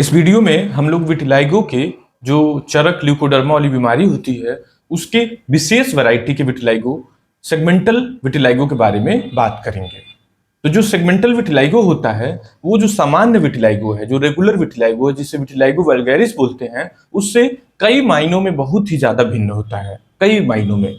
इस वीडियो में हम लोग विटिलाइगो के जो चरक ल्यूकोडर्मा वाली बीमारी होती है उसके विशेष वैरायटी के विटिलाइगो सेगमेंटल विटिलाइगो के बारे में बात करेंगे। तो जो सेगमेंटल विटिलाइगो होता है वो जो सामान्य विटिलाइगो है, जो रेगुलर विटिलाइगो है, जिसे विटिलाइगो वल्गैरिस बोलते हैं, उससे कई मायनों में बहुत ही ज्यादा भिन्न होता है। कई मायनों में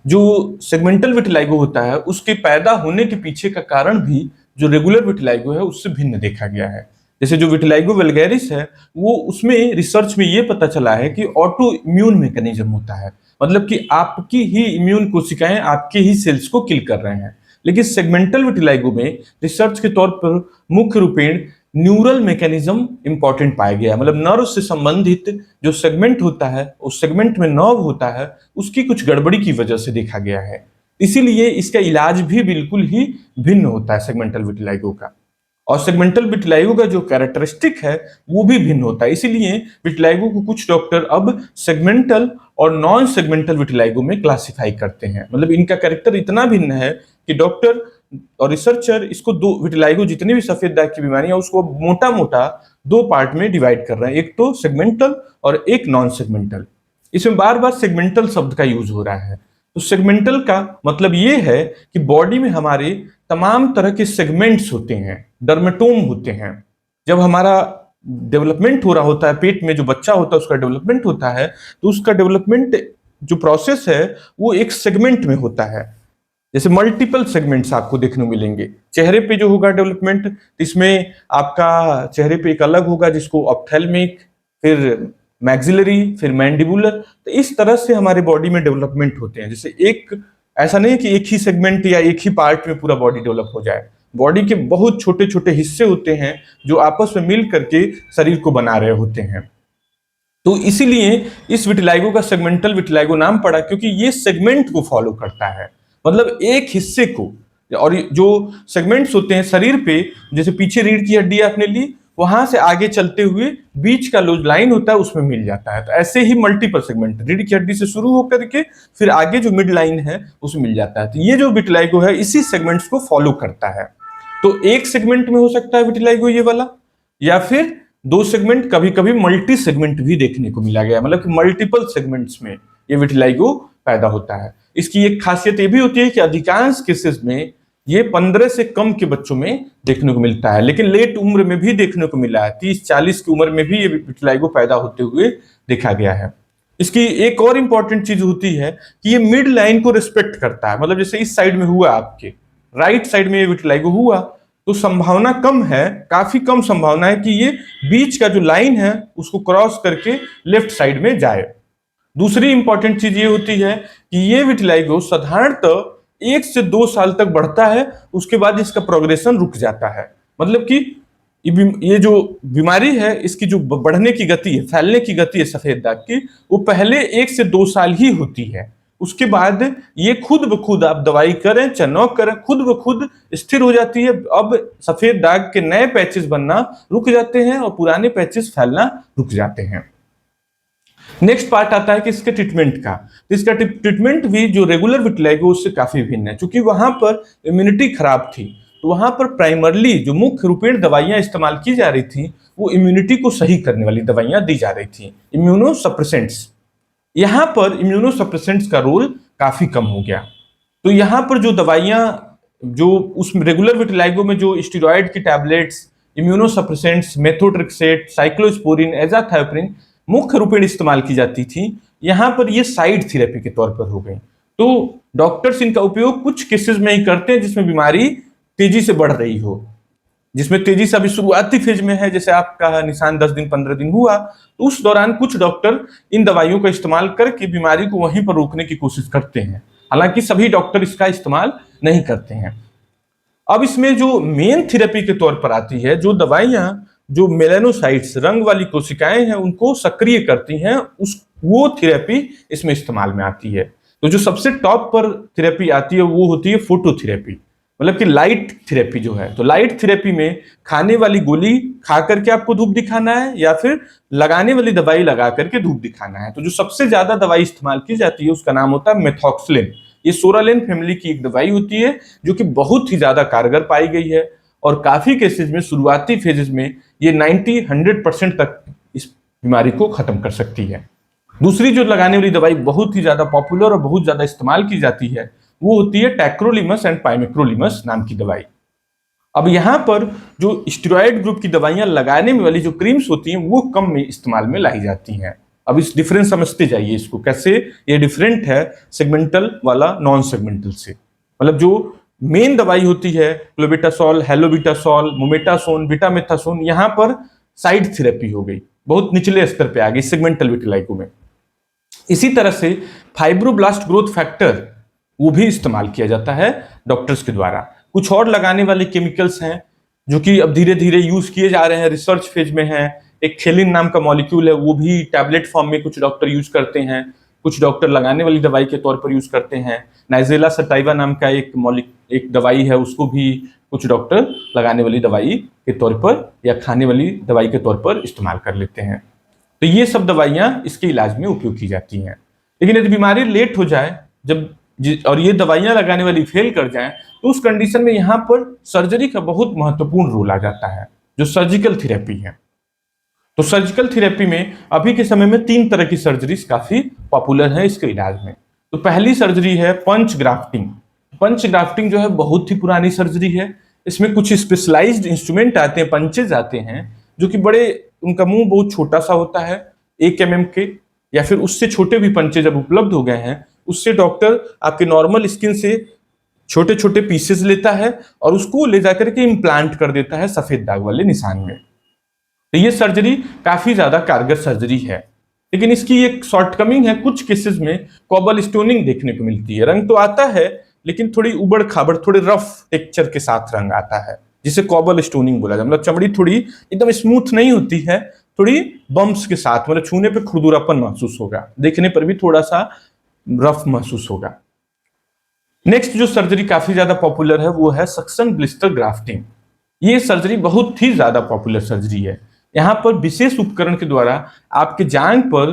जो सेगमेंटल विटिलाइगो होता है उसके पैदा होने के पीछे का कारण भी जो रेगुलर विटिलाइगो है उससे भिन्न देखा गया है। जैसे जो विटिलाइगो वल्गैरिस है वो उसमें रिसर्च में ये पता चला है कि ऑटो इम्यून मैकेनिज्म होता है, मतलब कि आपकी ही इम्यून कोशिकाएं आपके ही सेल्स को किल कर रहे हैं। लेकिन सेगमेंटल विटिलाइगो में रिसर्च के तौर पर मुख्य रूपेण न्यूरल मैकेनिज्म इंपॉर्टेंट पाया गया, मतलब नर्व से संबंधित जो सेगमेंट होता है उस सेगमेंट में नर्व होता है उसकी कुछ गड़बड़ी की वजह से देखा गया है। इसीलिए इसका इलाज भी बिल्कुल ही भिन्न होता है सेगमेंटल विटिलाइगो का। और सेगमेंटल विटिलाइगो का जो कैरेक्टरिस्टिक है वो भी भिन्न होता है। इसीलिए विटिलाइगो को कुछ डॉक्टर अब सेगमेंटल और नॉन सेगमेंटल विटिलाइगो में क्लासिफाई करते हैं, मतलब इनका कैरेक्टर इतना भिन्न है कि डॉक्टर और रिसर्चर इसको दो विटिलाइगो जितनी भी सफेद दाग की बीमारियां उसको मोटा मोटा दो पार्ट में डिवाइड कर रहे हैं, एक तो सेगमेंटल और एक नॉन सेगमेंटल। इसमें बार बार सेगमेंटल शब्द का यूज हो रहा है। तो सेगमेंटल का मतलब ये है कि बॉडी में हमारे तमाम तरह के सेगमेंट्स होते हैं, डर्मेटोम होते हैं। जब हमारा डेवलपमेंट हो रहा होता है, पेट में जो बच्चा होता है उसका डेवलपमेंट होता है, तो उसका डेवलपमेंट जो प्रोसेस है वो एक सेगमेंट में होता है। जैसे मल्टीपल सेगमेंट्स आपको देखने को मिलेंगे। चेहरे पे जो होगा डेवलपमेंट, इसमें आपका चेहरे पे एक अलग होगा जिसको ऑप्थेल्मिक, फिर मैक्सिलरी, फिर मैंडिबुलर। तो इस तरह से हमारे बॉडी में डेवलपमेंट होते हैं। जैसे एक ऐसा नहीं है कि एक ही सेगमेंट या एक ही पार्ट में पूरा बॉडी डेवलप हो जाए। बॉडी के बहुत छोटे छोटे हिस्से होते हैं जो आपस में मिल करके शरीर को बना रहे होते हैं। तो इसीलिए इस विटिलाइगो का सेगमेंटल विटिलाइगो नाम पड़ा, क्योंकि ये सेगमेंट को फॉलो करता है, मतलब एक हिस्से को। और जो सेगमेंट्स होते हैं शरीर पे, जैसे पीछे रीढ़ की हड्डी आपने ली, वहां से आगे चलते हुए बीच का जो लाइन होता है उसमें मिल जाता है। तो ऐसे ही मल्टीपल सेगमेंट रीढ़ की हड्डी से शुरू होकर के फिर आगे जो मिड लाइन है उसमें मिल जाता है। तो ये जो विटिलाइगो है इसी सेगमेंट्स को फॉलो करता है। तो एक सेगमेंट में हो सकता है विटिलाइगो ये वाला, या फिर दो सेगमेंट, कभी कभी मल्टी सेगमेंट भी देखने को मिला गया, मतलब कि मल्टीपल सेगमेंट्स में ये विटिलाइगो पैदा होता है। इसकी एक खासियत ये भी होती है कि अधिकांश केसेस में ये 15 से कम के बच्चों में देखने को मिलता है, लेकिन लेट उम्र में भी देखने को मिला है। 30-40 की उम्र में भी ये विटिलाइगो पैदा होते हुए देखा गया है। इसकी एक और इंपॉर्टेंट चीज होती है कि ये मिड लाइन को रिस्पेक्ट करता है, मतलब जैसे इस साइड में हुआ, आपके राइट साइड में ये विटिलाइगो हुआ, तो संभावना कम है, काफी कम संभावना है कि ये बीच का जो लाइन है उसको क्रॉस करके लेफ्ट साइड में जाए। दूसरी इंपॉर्टेंट चीज ये होती है कि ये विटिलाइगो साधारणतः 1 से 2 साल तक बढ़ता है, उसके बाद इसका प्रोग्रेशन रुक जाता है। मतलब कि ये जो बीमारी है इसकी जो बढ़ने की गति है, फैलने की गति है सफेद दाग की, वो पहले 1 से 2 साल ही होती है। उसके बाद ये खुद ब खुद, आप दवाई करें चाहे न करें, खुद ब खुद स्थिर हो जाती है। अब सफेद दाग के नए पैचेस बनना रुक जाते हैं और पुराने पैचेस फैलना रुक जाते हैं। नेक्स्ट पार्ट आता है कि इसके ट्रीटमेंट का। तो इसका ट्रीटमेंट भी जो रेगुलर विटिलाइगो उससे काफी भिन्न है, क्योंकि वहां पर इम्यूनिटी खराब थी। तो वहां पर प्राइमरली जो मुख्य रूपेण दवाइयां इस्तेमाल की जा रही थी वो इम्यूनिटी को सही करने वाली दवाइयां दी जा रही थी, इम्यूनोसप्रेसेंट्स। यहां पर इम्यूनोसप्रेसेंट्स का रोल काफी कम हो गया। तो यहां पर जो दवाइयां, जो उस रेगुलर विटिलाइगो में जो स्टेरॉइड की टैबलेट्स, इम्यूनोसप्रेसेंट्स, मेथोट्रेक्सेट, साइक्लोस्पोरिन, एजाथायोप्रिन मुख्य रूपेण इस्तेमाल की जाती थी, यहां पर ये साइड थेरेपी के तौर पर हो गई। तो डॉक्टर्स इनका उपयोग कुछ केसेस में ही करते हैं जिसमें बीमारी तेजी से बढ़ रही हो, जिसमें तेजी से अभी शुरुआती फेज में है, जैसे आपका निशान 10 दिन 15 दिन हुआ, तो उस दौरान कुछ डॉक्टर इन दवाइयों का इस्तेमाल करके बीमारी को वहीं पर रोकने की कोशिश करते हैं। हालांकि सभी डॉक्टर इसका इस्तेमाल नहीं करते हैं। अब इसमें जो मेन थेरेपी के तौर पर आती है, जो दवाइयां जो मेलानोसाइट्स, रंग वाली कोशिकाएं हैं, उनको सक्रिय करती हैं, वो थेरेपी इसमें इस्तेमाल में आती है। तो जो सबसे टॉप पर थेरेपी आती है वो होती है फोटोथेरेपी, मतलब कि लाइट थेरेपी जो है। तो लाइट थेरेपी में खाने वाली गोली खा करके आपको धूप दिखाना है या फिर लगाने वाली दवाई लगा करके धूप दिखाना है। तो जो सबसे ज्यादा दवाई इस्तेमाल की जाती है उसका नाम होता है मेथॉक्सलिन। ये सोरालेन फैमिली की एक दवाई होती है जो कि बहुत ही ज्यादा कारगर पाई गई है और काफी केसेस में शुरुआती फेजेस में ये 90-100% तक इस बीमारी को खत्म कर सकती है। दूसरी जो लगाने वाली दवाई बहुत ही ज्यादा पॉपुलर और बहुत ज्यादा इस्तेमाल की जाती है वो होती है टैक्रोलिमस एंड पाइमेक्रोलिमस नाम की दवाई। अब यहाँ पर जो स्टेरॉयड ग्रुप की दवाइयां लगाने में वाली जो क्रीम्स होती हैं वो कम में इस्तेमाल में लाई जाती हैं। अब इस डिफरेंस समझते जाइए इसको कैसे ये डिफरेंट है सेगमेंटल वाला नॉन सेगमेंटल से। मतलब जो मेन दवाई होती है क्लोबेटासोल, हेलोबिटासोल, मोमेटासोन, बीटामेथासोन, यहाँ पर साइड थेरेपी हो गई, बहुत निचले स्तर पे आ गई सेगमेंटल विटिलाइगो में। इसी तरह से फाइब्रोब्लास्ट ग्रोथ फैक्टर वो भी इस्तेमाल किया जाता है डॉक्टर्स के द्वारा। कुछ और लगाने वाले केमिकल्स हैं जो कि अब धीरे धीरे यूज किए जा रहे हैं, रिसर्च फेज में है। एक थेलिन नाम का मॉलिक्यूल है, वो भी टैबलेट फॉर्म में कुछ डॉक्टर यूज करते हैं, कुछ डॉक्टर लगाने वाली दवाई के तौर पर यूज करते हैं। नाइजेला सटाइवा नाम का एक दवाई है, उसको भी कुछ डॉक्टर लगाने वाली दवाई के तौर पर या खाने वाली दवाई के तौर पर इस्तेमाल कर लेते हैं। तो ये सब दवाइयां इसके इलाज में उपयोग की जाती हैं। लेकिन यदि बीमारी लेट हो जाए और ये दवाइयां लगाने वाली फेल कर जाएं तो उस कंडीशन में यहाँ पर सर्जरी का बहुत महत्वपूर्ण रोल आ जाता है, जो सर्जिकल थेरेपी है। तो सर्जिकल थेरेपी में अभी के समय में 3 तरह की सर्जरीज काफी पॉपुलर है इसके इलाज में। तो पहली सर्जरी है पंच ग्राफ्टिंग। पंच ग्राफ्टिंग जो है बहुत ही पुरानी सर्जरी है। इसमें कुछ स्पेशलाइज्ड इंस्ट्रूमेंट आते हैं, पंचेज आते हैं, जो कि उनका मुंह बहुत छोटा सा होता है, 1 mm के या फिर उससे छोटे भी पंचेज अब उपलब्ध हो गए हैं। उससे डॉक्टर आपके नॉर्मल स्किन से छोटे छोटे पीसेस लेता है और उसको ले जाकर के इम्प्लांट कर देता है सफेद दाग वाले निशान में। तो ये सर्जरी काफी ज्यादा कारगर सर्जरी है, लेकिन इसकी एक शॉर्टकमिंग है, कुछ केसेस में कॉबल स्टोनिंग देखने को मिलती है। रंग तो आता है लेकिन थोड़ी उबड़ खाबड़, थोड़े रफ टेक्सचर के साथ रंग आता है, जिसे कॉबल स्टोनिंग बोला जाता है। मतलब चमड़ी थोड़ी एकदम स्मूथ नहीं होती है, थोड़ी बम्प्स के साथ, मतलब छूने पे खुरदुरापन महसूस होगा, देखने पर भी थोड़ा सा रफ महसूस होगा। नेक्स्ट जो सर्जरी काफी ज्यादा पॉपुलर है वो है सक्शन ब्लिस्टर ग्राफ्टिंग। ये सर्जरी बहुत ही ज्यादा पॉपुलर सर्जरी है। यहाँ पर विशेष उपकरण के द्वारा आपके जांघ पर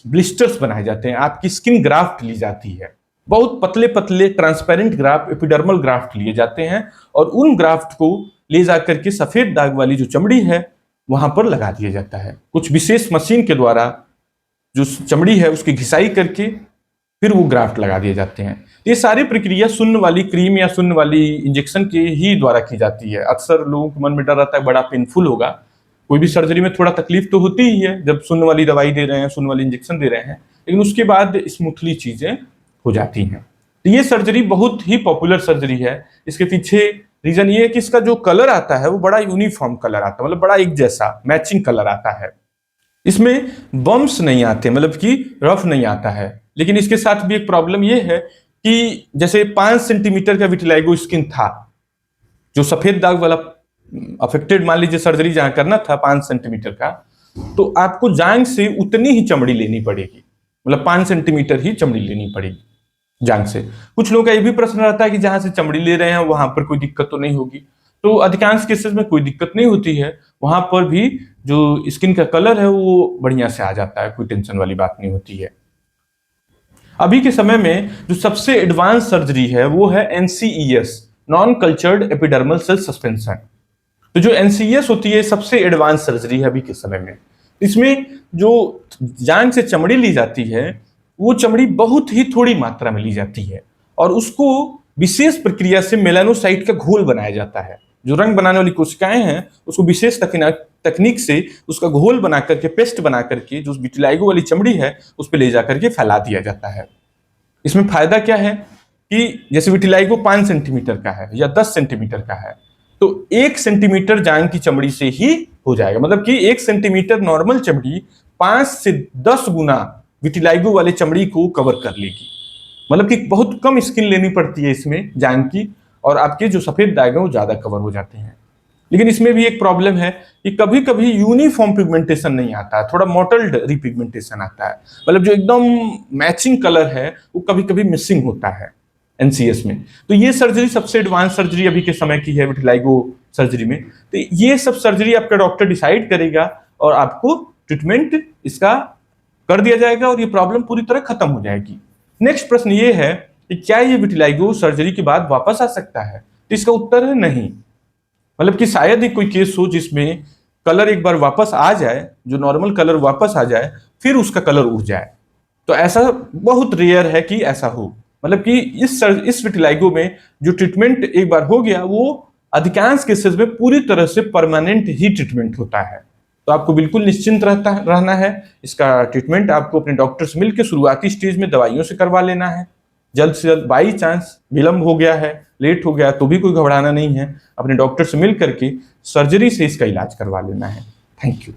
ब्लिस्टर्स बनाए जाते हैं, आपकी स्किन ग्राफ्ट ली जाती है। बहुत पतले पतले ट्रांसपेरेंट ग्राफ्ट, एपिडर्मल ग्राफ्ट लिए जाते हैं और उन ग्राफ्ट को ले जाकर के सफेद दाग वाली जो चमड़ी है वहां पर लगा दिया जाता है। कुछ विशेष मशीन के द्वारा जो चमड़ी है उसकी घिसाई करके फिर वो ग्राफ्ट लगा दिए जाते हैं। ये सारी प्रक्रिया शून्य वाली क्रीम या शून्य वाली इंजेक्शन के ही द्वारा की जाती है। अक्सर लोगों के मन में डर रहता है बड़ा पेनफुल होगा। कोई भी सर्जरी में थोड़ा तकलीफ तो होती ही है जब शून्य वाली दवाई दे रहे हैं, शून्य वाली इंजेक्शन दे रहे हैं, लेकिन उसके बाद स्मूथली चीजें हो जाती हैं। तो ये सर्जरी बहुत ही पॉपुलर सर्जरी है। इसके पीछे रीजन ये है कि इसका जो कलर आता है वो बड़ा यूनिफॉर्म कलर आता है, मतलब बड़ा एक जैसा मैचिंग कलर आता है। इसमें बम्प्स नहीं आते, मतलब कि रफ नहीं आता है। लेकिन इसके साथ भी एक प्रॉब्लम ये है कि जैसे 5 सेंटीमीटर का विटिलाइगो स्किन था, जो सफेद दाग वाला अफेक्टेड, मान लीजिए सर्जरी जहां करना था 5 सेंटीमीटर का, तो आपको जांघ से उतनी ही चमड़ी लेनी पड़ेगी, मतलब 5 सेंटीमीटर ही चमड़ी लेनी पड़ेगी जांघ से। कुछ लोगों का ये भी प्रश्न रहता है कि जहां से चमड़ी ले रहे हैं वहां पर कोई दिक्कत तो नहीं होगी। तो अधिकांश केसेस में कोई दिक्कत नहीं होती है, वहां पर भी जो स्किन का कलर है वो बढ़िया से आ जाता है, कोई टेंशन वाली बात नहीं होती है। अभी के समय में जो सबसे एडवांस सर्जरी है वो है NCES, non cultured epidermal cell suspension. तो जो NCES होती है सबसे एडवांस सर्जरी है अभी के समय में। इसमें जो जांघ से चमड़ी ली जाती है वो चमड़ी बहुत ही थोड़ी मात्रा में ली जाती है और उसको विशेष प्रक्रिया से मेलानोसाइट का घोल बनाया जाता है। जो रंग बनाने वाली कोशिकाएं हैं उसको विशेष तकनीक से उसका घोल बना करके, पेस्ट बना करके जो विटिलाइगो वाली चमड़ी है उस पर ले जाकर के फैला दिया जाता है। इसमें फायदा क्या है कि जैसे विटिलाइगो 5 सेंटीमीटर का है या 10 सेंटीमीटर का है, तो 1 सेंटीमीटर जांघ की चमड़ी से ही हो जाएगा। मतलब कि 1 सेंटीमीटर नॉर्मल चमड़ी 5 से 10 गुना विटिलाइगो वाले चमड़ी को कवर कर लेगी। मतलब कि बहुत कम स्किन लेनी पड़ती है इसमें जांघ की, और आपके जो सफेद दाग हैं वो ज्यादा कवर हो जाते हैं। लेकिन इसमें भी एक प्रॉब्लम है कि कभी कभी यूनिफॉर्म पिगमेंटेशन नहीं आता है, थोड़ा मोटल्ड रिपिगमेंटेशन आता है। मतलब जो एकदम मैचिंग कलर है वो कभी कभी मिसिंग होता है NCES में। तो ये सर्जरी सबसे एडवांस सर्जरी अभी के समय की है विटिलाइगो सर्जरी में। तो ये सब सर्जरी आपका डॉक्टर डिसाइड करेगा और आपको ट्रीटमेंट इसका कर दिया जाएगा और ये प्रॉब्लम पूरी तरह खत्म हो जाएगी। नेक्स्ट प्रश्न ये है कि क्या ये विटिलाइगो सर्जरी के बाद वापस आ सकता है? तो इसका उत्तर है नहीं। मतलब कि शायद ही कोई केस हो जिसमें कलर एक बार वापस आ जाए, जो नॉर्मल कलर वापस आ जाए, फिर उसका कलर उड़ जाए। तो ऐसा बहुत रेयर है कि ऐसा हो, मतलब कि इस विटिलाइगो में जो ट्रीटमेंट एक बार हो गया वो अधिकांश केसेस में पूरी तरह से परमानेंट ही ट्रीटमेंट होता है। तो आपको बिल्कुल निश्चिंत रहना है। इसका ट्रीटमेंट आपको अपने डॉक्टर से मिलकर शुरुआती स्टेज में दवाइयों से करवा लेना है। जल्द से जल्द बाई चांस विलंब हो गया है, लेट हो गया, तो भी कोई घबराना नहीं है, अपने डॉक्टर से मिल करके सर्जरी से इसका इलाज करवा लेना है। Thank you.